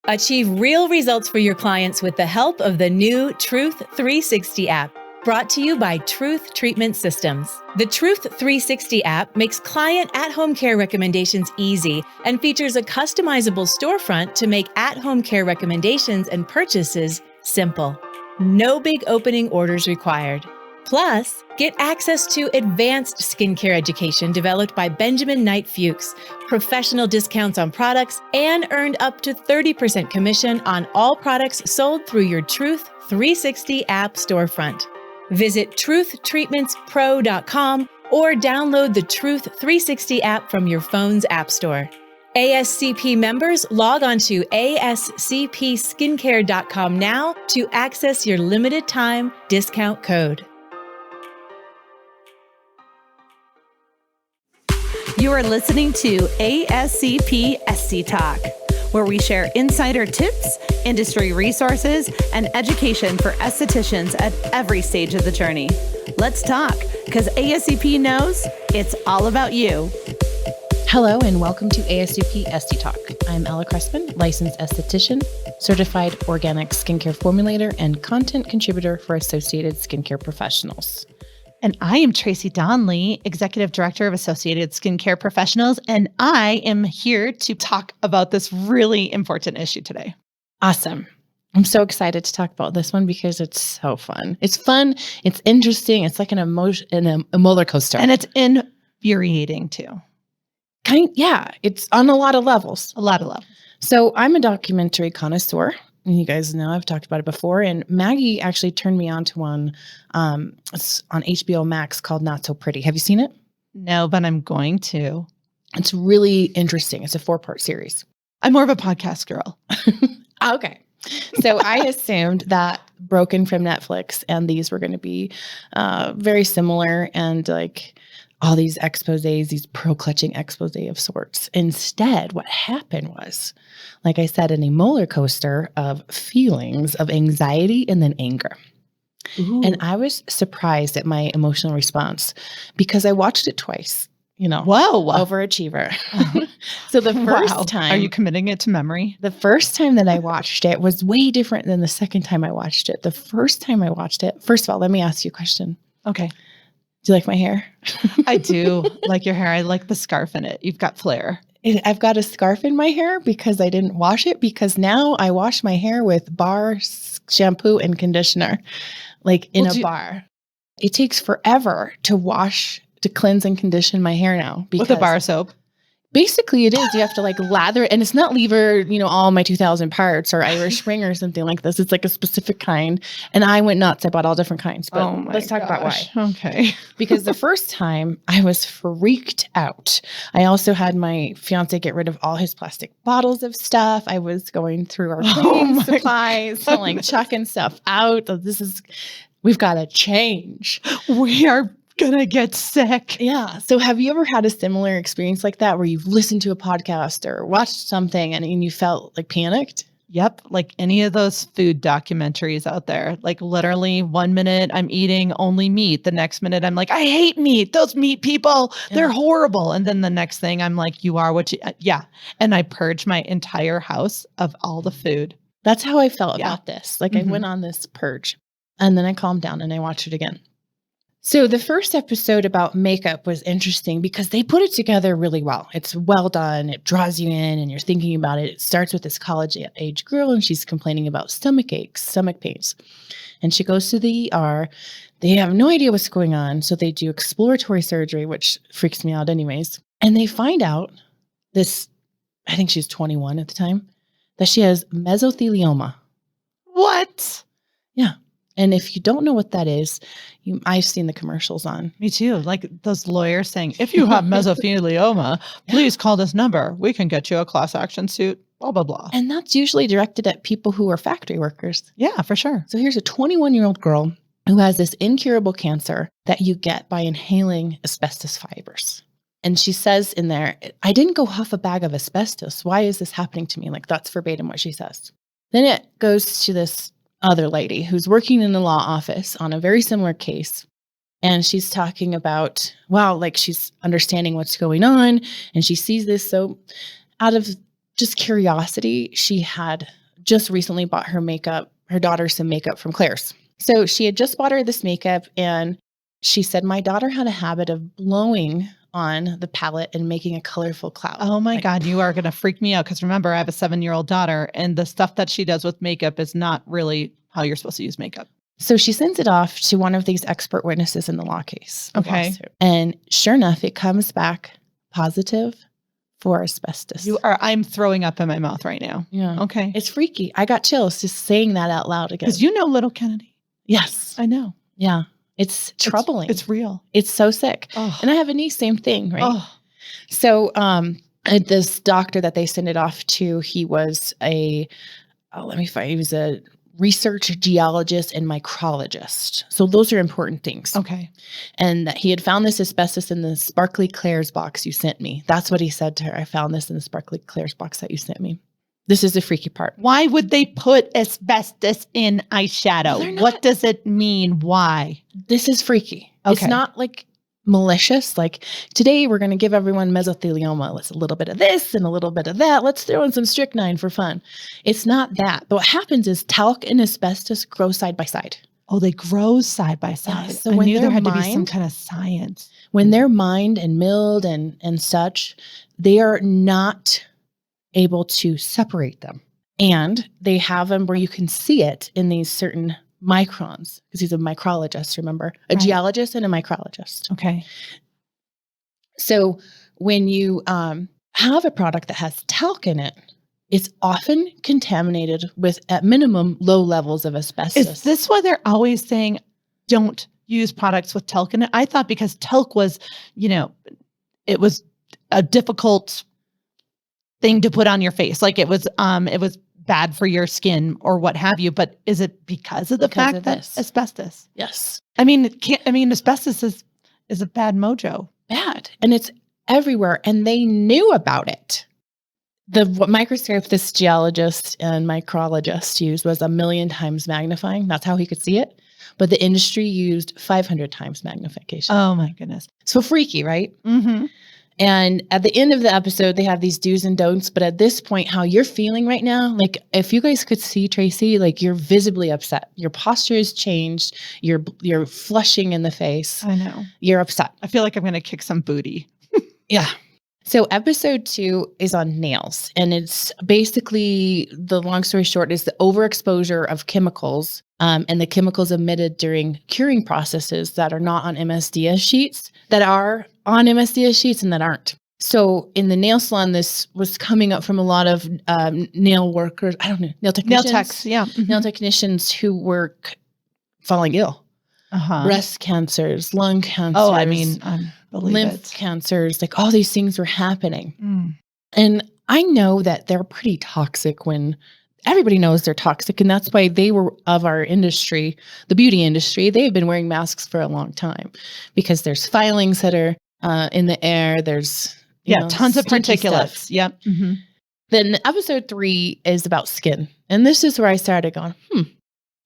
Achieve real results for your clients with the help of the new Truth 360 app, brought to you by Truth Treatment Systems. The Truth 360 app makes client at-home care recommendations easy and features a customizable storefront to make at-home care recommendations and purchases simple. No big opening orders required. Plus, get access to advanced skincare education developed by Benjamin Knight Fuchs, professional discounts on products, and earned up to 30% commission on all products sold through your Truth 360 app storefront. Visit truthtreatmentspro.com or download the Truth 360 app from your phone's app store. ASCP members, log on to ascpskincare.com now to access your limited time discount code. You are listening to ASCP Esty Talk, where we share insider tips, industry resources, and education for estheticians at every stage of the journey. Let's talk, because ASCP knows it's all about you. Hello and welcome to ASCP Esty Talk. I'm Ella Cressman, licensed esthetician, certified organic skincare formulator, and content contributor for Associated Skincare Professionals. And I am Tracy Donley, Executive Director of Associated Skincare Professionals, and I am here to talk about this really important issue today. Awesome. I'm so excited to talk about this one because it's so fun. It's fun. It's interesting. It's like a roller coaster. And it's infuriating too. Yeah, it's on a lot of levels. So I'm a documentary connoisseur. And you guys know I've talked about it before. And Maggie actually turned me on to one it's on HBO Max called Not So Pretty. Have you seen it? No, but I'm going to. It's really interesting. It's a 4-part series. I'm more of a podcast girl. Okay. So I assumed that broken from Netflix and these were going to be very similar and like all these exposés, these pearl-clutching exposé of sorts. Instead, what happened was, like I said, a roller coaster of feelings of anxiety and then anger. Ooh. And I was surprised at my emotional response because I watched it twice. You know, whoa, overachiever. So the first time, are you committing it to memory? The first time that I watched it was way different than the second time I watched it. The first time I watched it, first of all, let me ask you a question. Okay. Do you like my hair? I do like your hair. I like the scarf in it. You've got flair. I've got a scarf in my hair because I didn't wash it, because now I wash my hair with bar shampoo and conditioner, like in a bar. It takes forever to cleanse and condition my hair now. With a bar soap? Basically, it is. You have to like lather it. And it's not lever, all my 2000 parts or Irish Spring or something like this. It's like a specific kind. And I went nuts. I bought all different kinds. But let's talk about why. Okay. Because the first time I was freaked out. I also had my fiance get rid of all his plastic bottles of stuff. I was going through our cleaning supplies, like chucking stuff out. We've got to change. We are gonna get sick. Yeah. So have you ever had a similar experience like that where you've listened to a podcast or watched something and you felt like panicked? Yep. Like any of those food documentaries out there. Like literally 1 minute I'm eating only meat. The next minute I'm like, I hate meat. Those meat people, they're horrible. And then the next thing I'm like, you are what you, yeah. And I purged my entire house of all the food. That's how I felt about this. Like I went on this purge and then I calmed down and I watched it again. So the first episode about makeup was interesting because they put it together really well. It's well done. It draws you in and you're thinking about it. It starts with this college-age girl and she's complaining about stomach aches, stomach pains. And she goes to the ER. They have no idea what's going on. So they do exploratory surgery, which freaks me out anyways. And they find out this, I think she's 21 at the time, that she has mesothelioma. What? Yeah. And if you don't know what that is, I've seen the commercials on. Me too. Like those lawyers saying, if you have mesothelioma, please call this number. We can get you a class action suit, blah, blah, blah. And that's usually directed at people who are factory workers. Yeah, for sure. So here's a 21-year-old girl who has this incurable cancer that you get by inhaling asbestos fibers. And she says in there, I didn't go huff a bag of asbestos. Why is this happening to me? Like that's verbatim what she says. Then it goes to this other lady who's working in the law office on a very similar case. And she's talking about, wow, like she's understanding what's going on. And she sees this. So out of just curiosity, she had just recently bought her daughter some makeup from Claire's. So she had just bought her this makeup, and she said, my daughter had a habit of blowing on the palette and making a colorful cloud. Oh my God, you are going to freak me out. Because remember, I have a 7-year-old daughter, and the stuff that she does with makeup is not really how you're supposed to use makeup. So she sends it off to one of these expert witnesses in the law case. Okay. And sure enough, it comes back positive for asbestos. I'm throwing up in my mouth right now. Yeah. Okay. It's freaky. I got chills just saying that out loud again. Because you know little Kennedy. Yes. I know. Yeah. It's troubling. It's real. It's so sick. Oh. And I have a niece, same thing, right? Oh. So this doctor that they sent it off to, he was he was a research geologist and micrologist. So those are important things. Okay. And that he had found this asbestos in the Sparkly Claire's box you sent me. That's what he said to her. I found this in the Sparkly Claire's box that you sent me. This is the freaky part. Why would they put asbestos in eyeshadow? What does it mean? Why? This is freaky. Okay. It's not like malicious. Like, today we're going to give everyone mesothelioma. Let's a little bit of this and a little bit of that. Let's throw in some strychnine for fun. It's not that. But what happens is talc and asbestos grow side by side. Oh, they grow side by side. Yeah, so I when knew there had to be mined, some kind of science. When they're mined and milled and such, they are not able to separate them. And they have them where you can see it in these certain microns, because he's a micrologist, remember? A geologist and a micrologist. Okay. So when you have a product that has talc in it, it's often contaminated with, at minimum, low levels of asbestos. Is this why they're always saying don't use products with talc in it? I thought because talc was, it was a difficult thing to put on your face. Like it was bad for your skin or what have you. But is it because of the fact that asbestos? Yes. Asbestos is a bad mojo. Bad. And it's everywhere. And they knew about it. The microscope this geologist and micrologist used was 1,000,000 times magnifying. That's how he could see it. But the industry used 500 times magnification. Oh my goodness. So freaky, right? Mm-hmm. And at the end of the episode, they have these do's and don'ts. But at this point, how you're feeling right now, like if you guys could see Tracy, like you're visibly upset. Your posture has changed. You're flushing in the face. I know. You're upset. I feel like I'm going to kick some booty. Yeah. So episode 2 is on nails. And it's basically, the long story short, is the overexposure of chemicals and the chemicals emitted during curing processes that are not on MSDS sheets, that are on MSDS sheets and that aren't. So in the nail salon, this was coming up from a lot of nail workers, nail technicians. Nail techs, yeah. Mm-hmm. Nail technicians who were falling ill. Breast cancers, lung cancers. Oh, I believe lymph cancers, like all these things were happening. Mm. And I know that they're pretty toxic when everybody knows they're toxic. And that's why they were of our industry, the beauty industry, they've been wearing masks for a long time because there's filings that are in the air. There's tons of particulates. Stuff. Yep. Mm-hmm. Then episode 3 is about skin. And this is where I started going,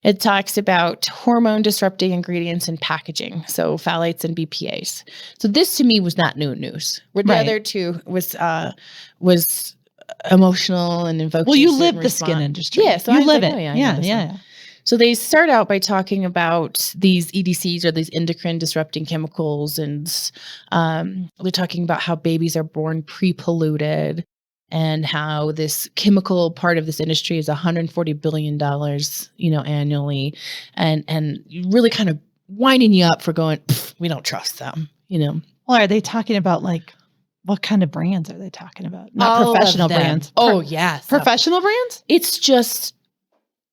It talks about hormone disrupting ingredients in packaging, so phthalates and BPAs. So this to me was not new news. Where the other two was emotional and invoking. Well, you live the skin industry. Yeah, so you I live like, it. oh, yeah, Yeah. So they start out by talking about these EDCs, or these endocrine disrupting chemicals, and they're talking about how babies are born pre-polluted. And how this chemical part of this industry is $140 billion, annually, and really kind of winding you up for going, we don't trust them, Well, are they talking about what kind of brands are they talking about? Not professional brands. Oh, yes. Professional brands? It's just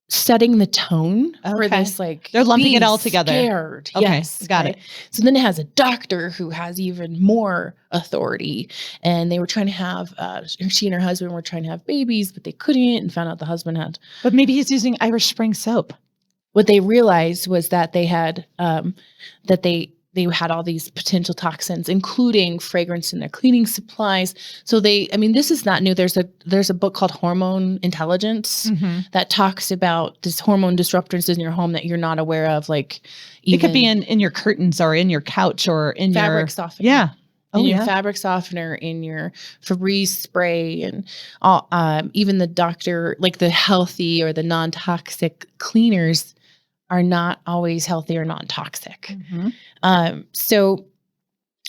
setting the tone for this, they're lumping it all together. Scared. Okay, yes, got it. So then it has a doctor who has even more authority, and they were trying to have, she and her husband were trying to have babies, but they couldn't, and found out the husband had. But maybe he's using Irish Spring soap. What they realized was that they had, they had all these potential toxins, including fragrance in their cleaning supplies. So this is not new. There's a book called Hormone Intelligence that talks about this hormone disruptors in your home that you're not aware of. Like, it could be in your curtains or in your couch or in fabric your softening. Yeah. in your fabric softener, in your Febreze spray, and all, even the doctor, like the healthy or the non-toxic cleaners are not always healthy or non-toxic.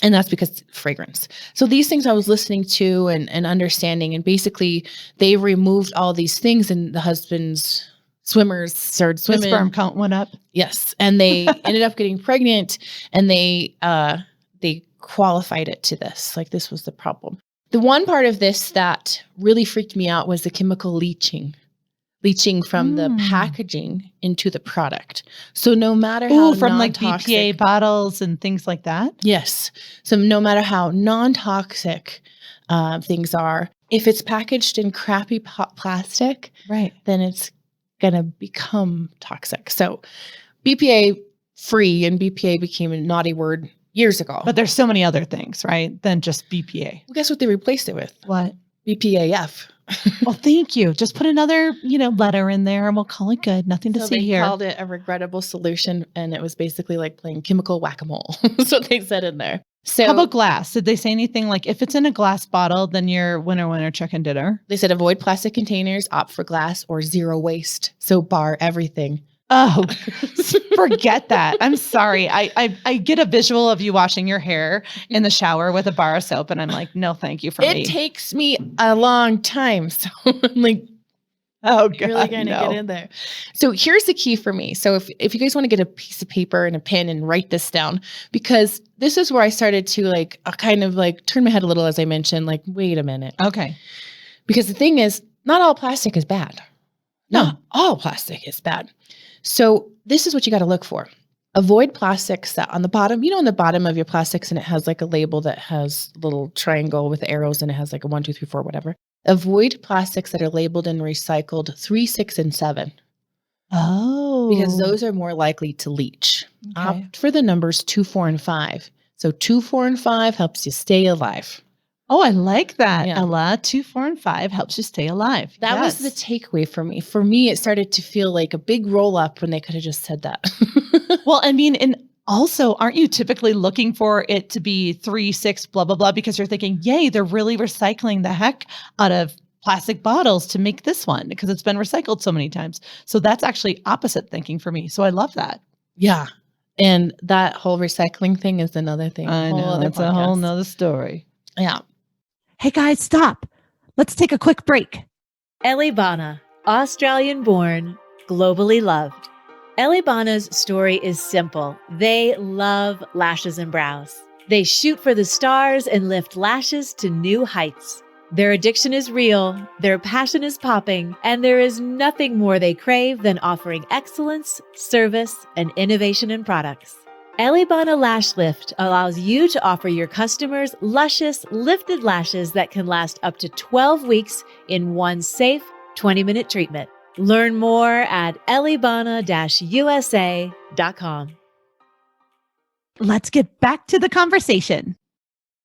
And that's because fragrance. So these things I was listening to and understanding, and basically they removed all these things, and the husband's swimmers started swimming. His sperm count went up. Yes. And they ended up getting pregnant, and they qualified it to this. Like, this was the problem. The one part of this that really freaked me out was the chemical leaching from the packaging into the product. So no matter how from like BPA bottles and things like that. Yes. So no matter how non-toxic things are, if it's packaged in crappy plastic, right, then it's going to become toxic. So BPA free, and BPA became a naughty word years ago. But there's so many other things, right, than just BPA. Well, guess what they replaced it with? What? BPAF. Well, thank you. Just put another, letter in there and we'll call it good. Nothing to see here. They called it a regrettable solution, and it was basically like playing chemical whack-a-mole. That's what they said in there. So how about glass? Did they say anything like, if it's in a glass bottle, then you're winner, chicken dinner? They said avoid plastic containers, opt for glass, or zero waste. So bar everything. Oh, forget that. I'm sorry. I get a visual of you washing your hair in the shower with a bar of soap, and I'm like, no, thank you for me. It takes me a long time. So I'm like, oh, God, really going to get in there. So here's the key for me. So if you guys want to get a piece of paper and a pen and write this down, because this is where I started to kind of turn my head a little, as I mentioned, wait a minute. Okay. Because the thing is, not all plastic is bad. No, all plastic is bad. So this is what you got to look for. Avoid plastics that on the bottom, on the bottom of your plastics, and it has a label that has a little triangle with arrows, and it has a 1, 2, 3, 4, whatever. Avoid plastics that are labeled and recycled 3, 6, and 7. Oh. Because those are more likely to leach. Okay. Opt for the numbers 2, 4, and 5. So 2, 4, and 5 helps you stay alive. Oh, I like that, Ella. 2, 4, and 5 helps you stay alive. That was the takeaway for me. For me, it started to feel like a big roll up when they could have just said that. Well, I mean, and also, aren't you typically looking for it to be 3, 6, blah, blah, blah, because you're thinking, yay, they're really recycling the heck out of plastic bottles to make this one because it's been recycled so many times. So that's actually opposite thinking for me. So I love that. Yeah. And that whole recycling thing is another thing. I know. That's a whole nother story. Yeah. Hey guys, stop. Let's take a quick break. Ellie Bana, Australian-born, globally loved. Ellie Bana's story is simple. They love lashes and brows. They shoot for the stars and lift lashes to new heights. Their addiction is real, their passion is popping, and there is nothing more they crave than offering excellence, service, and innovation in products. Ellie Bana Lash Lift allows you to offer your customers luscious, lifted lashes that can last up to 12 weeks in one safe 20-minute treatment. Learn more at elliebana-usa.com. Let's get back to the conversation.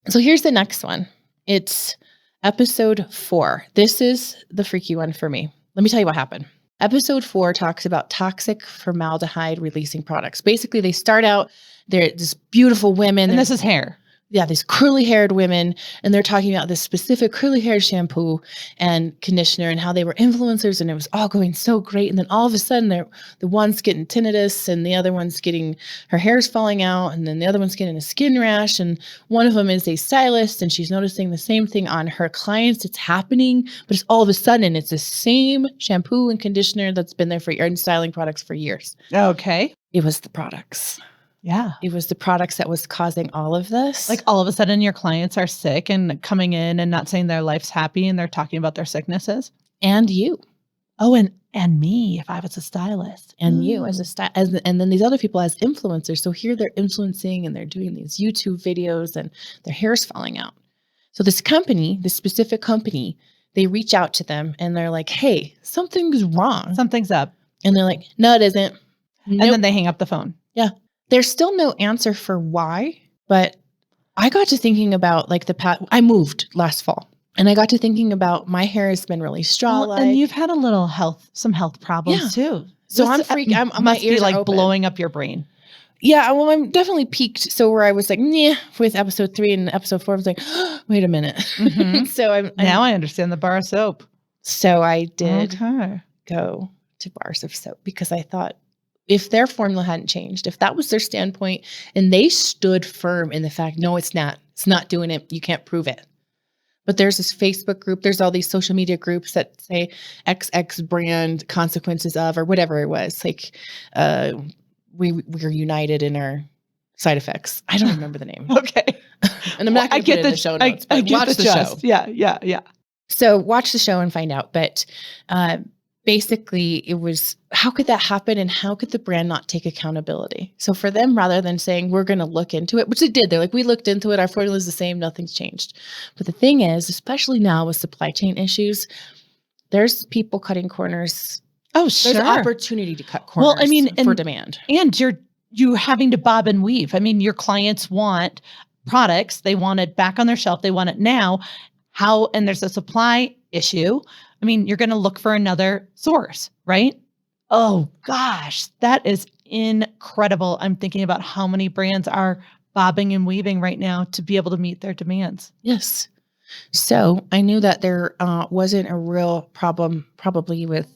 So here's the next one. It's episode 4. This is the freaky one for me. Let me tell you what happened. Episode 4 talks about toxic formaldehyde releasing products. Basically, they start out, they're this beautiful women. And this is hair. Yeah, these curly haired women. And they're talking about this specific curly hair shampoo and conditioner and how they were influencers and it was all going so great. And then all of a sudden, the one's getting tinnitus and the other one's getting, her hair's falling out. And then the other one's getting a skin rash. And one of them is a stylist and she's noticing the same thing on her clients. It's happening, but it's all of a sudden, it's the same shampoo and conditioner that's been there for and styling products for years. Okay. It was the products. Yeah. It was the products that was causing all of this. Like all of a sudden your clients are sick and coming in and not saying their life's happy and they're talking about their sicknesses. And you. Oh, and me if I was a stylist. And you as a stylist. And then these other people as influencers. So here they're influencing and they're doing these YouTube videos and their hair's falling out. So this company, this specific company, they reach out to them and they're like, hey, something's wrong. Something's up. And they're like, no, it isn't. Nope. And then they hang up the phone. Yeah. There's still no answer for why, but I got to thinking about I moved last fall and I got to thinking about my hair has been really straw-like. And you've had some health problems too. So I'm freaking, my must ears be like are open. blowing up your brain. Yeah, well, I'm definitely peaked. So where I was like, yeah, with episode 3 and episode 4, I was like, wait a minute. So now I understand the bar of soap. So I did Okay. go to bars of soap because I thought if their formula hadn't changed, if that was their standpoint and they stood firm in the fact, no, it's not doing it. You can't prove it. But there's this Facebook group. There's all these social media groups that say XX brand consequences of, or whatever it was. Like, we're united in our side effects. I don't remember the name. Okay. And I'm not going to put it in the show notes, but watch the show. Yeah. So watch the show and find out. But basically it was, how could that happen? And how could the brand not take accountability? So for them, rather than saying, we're going to look into it, which they did, they're like, we looked into it. Our formula is the same. Nothing's changed. But the thing is, especially now with supply chain issues, there's people cutting corners. Oh, sure. There's opportunity to cut corners for demand. And you're having to bob and weave. I mean, your clients want products. They want it back on their shelf. They want it now. And there's a supply issue. I mean, you're going to look for another source, right? Oh gosh, that is incredible. I'm thinking about how many brands are bobbing and weaving right now to be able to meet their demands. Yes. So I knew that there wasn't a real problem probably with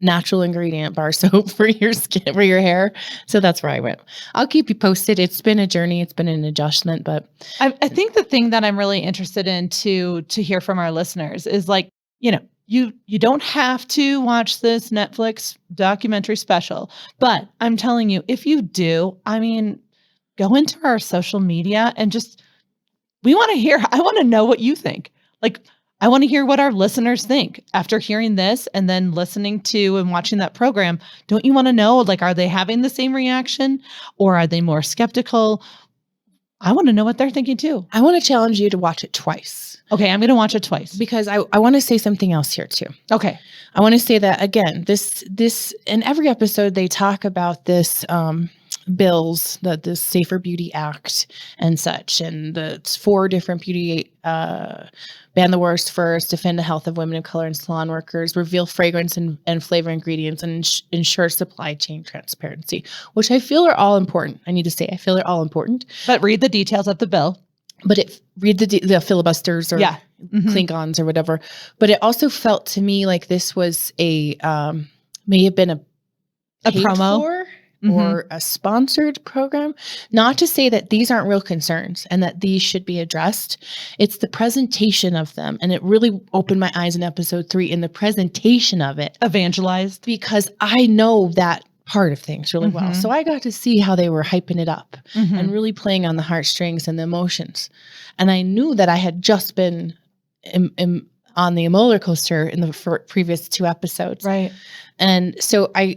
natural ingredient bar soap for your skin, for your hair. So that's where I went. I'll keep you posted. It's been a journey. It's been an adjustment, but I think the thing that I'm really interested in to hear from our listeners is like, you don't have to watch this Netflix documentary special, but I'm telling you, if you do, I mean, go into our social media and I want to know what you think. Like, I want to hear what our listeners think after hearing this and then listening to and watching that program. Don't you want to know, like, are they having the same reaction or are they more skeptical? I want to know what they're thinking too. I want to challenge you to watch it twice. Okay, I'm going to watch it twice. Because I want to say something else here too. Okay. I want to say that again, this in every episode they talk about this bills, the Safer Beauty Act and such, and the 4 different beauty ban the worst first, defend the health of women of color and salon workers, reveal fragrance and flavor ingredients, and ensure supply chain transparency, which I feel are all important. I need to say, I feel they're all important. But read the details of the bill. But read the filibusters or Klingons or whatever. But it also felt to me like this was may have been a promo or a sponsored program. Not to say that these aren't real concerns and that these should be addressed. It's the presentation of them. And it really opened my eyes in episode 3 in the presentation of it. Evangelized. Because I know that part of things really well. So I got to see how they were hyping it up and really playing on the heartstrings and the emotions. And I knew that I had just been on the roller coaster in the previous 2 episodes. Right. And so I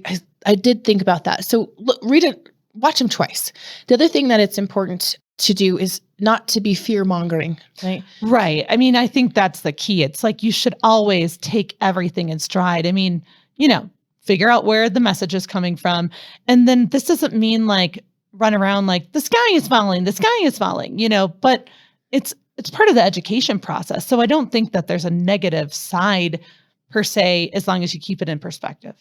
did think about that. So read it, watch them twice. The other thing that it's important to do is not to be fear mongering, right? Right. I mean, I think that's the key. It's like, you should always take everything in stride. I mean, figure out where the message is coming from. And then this doesn't mean like run around like the sky is falling, but it's part of the education process. So I don't think that there's a negative side per se, as long as you keep it in perspective.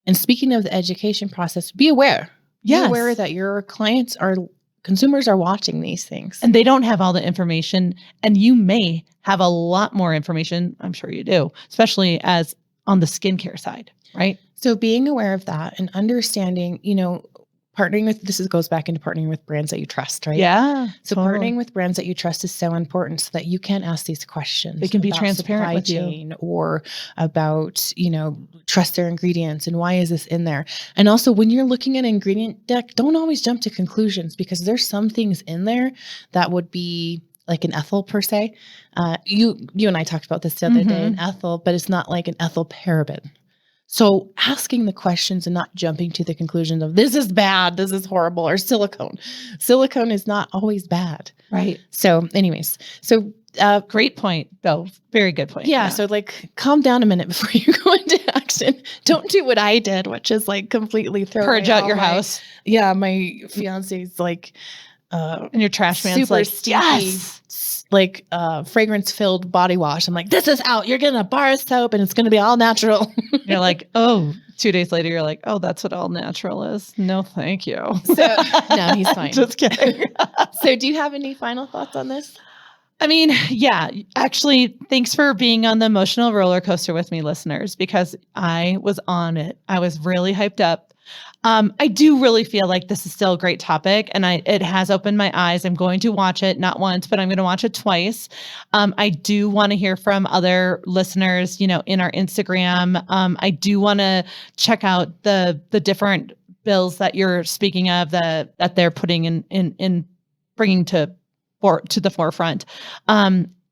And speaking of the education process, be aware. Yes. Be aware that your consumers are watching these things. And they don't have all the information. And you may have a lot more information. I'm sure you do, especially as on the skincare side, right? So being aware of that and understanding, goes back into partnering with brands that you trust, right? Yeah. So partnering with brands that you trust is so important so that you can ask these questions. They can be transparent with you. Or about, trust their ingredients and why is this in there? And also when you're looking at an ingredient deck, don't always jump to conclusions because there's some things in there that would be like an ethyl per se. You and I talked about this the other day, an ethyl, but it's not like an ethyl paraben. So asking the questions and not jumping to the conclusion of this is bad, this is horrible, or silicone. Silicone is not always bad. Right. So anyways, great point though. Very good point. Yeah. So like calm down a minute before you go into action. Don't do what I did, which is like completely throw purge out your house. Yeah. My fiance's like, And your trash man's super like, stinky, yes, like fragrance filled body wash. I'm like, this is out. You're getting a bar of soap and it's going to be all natural. You're like, oh, 2 days later, you're like, oh, that's what all natural is. No, thank you. So no, he's fine. Just kidding. So do you have any final thoughts on this? I mean, yeah, actually, thanks for being on the emotional roller coaster with me, listeners, because I was on it. I was really hyped up. I do really feel like this is still a great topic, and it has opened my eyes. I'm going to watch it, not once, but I'm going to watch it twice. I do want to hear from other listeners, in our Instagram. I do want to check out the different bills that you're speaking of that they're putting in bringing to the forefront.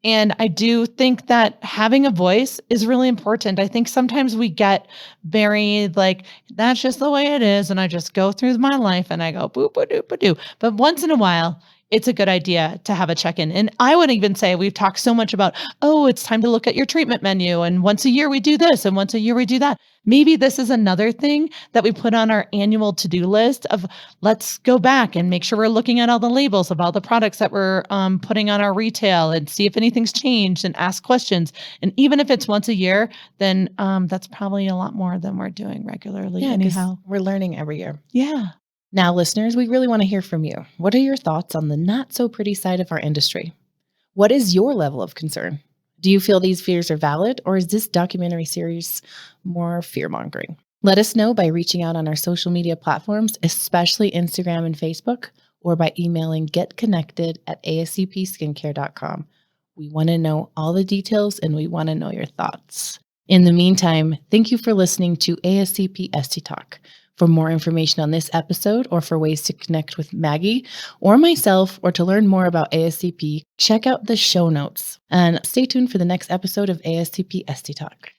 And I do think that having a voice is really important. I think sometimes we get very like, that's just the way it is. And I just go through my life and I go, boop, boop, doop, boop, doop. But once in a while, it's a good idea to have a check-in. And I would even say we've talked so much about, oh, it's time to look at your treatment menu. And once a year we do this and once a year we do that. Maybe this is another thing that we put on our annual to-do list of let's go back and make sure we're looking at all the labels of all the products that we're putting on our retail and see if anything's changed and ask questions. And even if it's once a year, then that's probably a lot more than we're doing regularly. Yeah, anyhow. we're learning every year. Yeah. Now, listeners, we really want to hear from you. What are your thoughts on the not so pretty side of our industry? What is your level of concern? Do you feel these fears are valid, or is this documentary series more fear-mongering? Let us know by reaching out on our social media platforms, especially Instagram and Facebook, or by emailing getconnected@ascpskincare.com. We want to know all the details and we want to know your thoughts. In the meantime, thank you for listening to ASCP Esty Talk. For more information on this episode or for ways to connect with Maggie or myself or to learn more about ASCP, check out the show notes and stay tuned for the next episode of ASCP Esty Talk.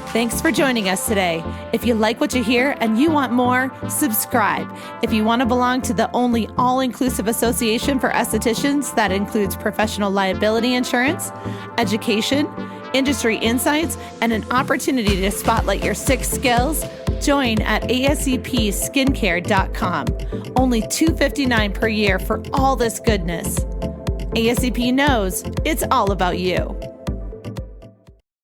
Thanks for joining us today. If you like what you hear and you want more, subscribe. If you want to belong to the only all-inclusive association for estheticians that includes professional liability insurance, education, industry insights, and an opportunity to spotlight your 6 skills, join at ascpskincare.com. Only $259 per year for all this goodness. ASCP knows it's all about you.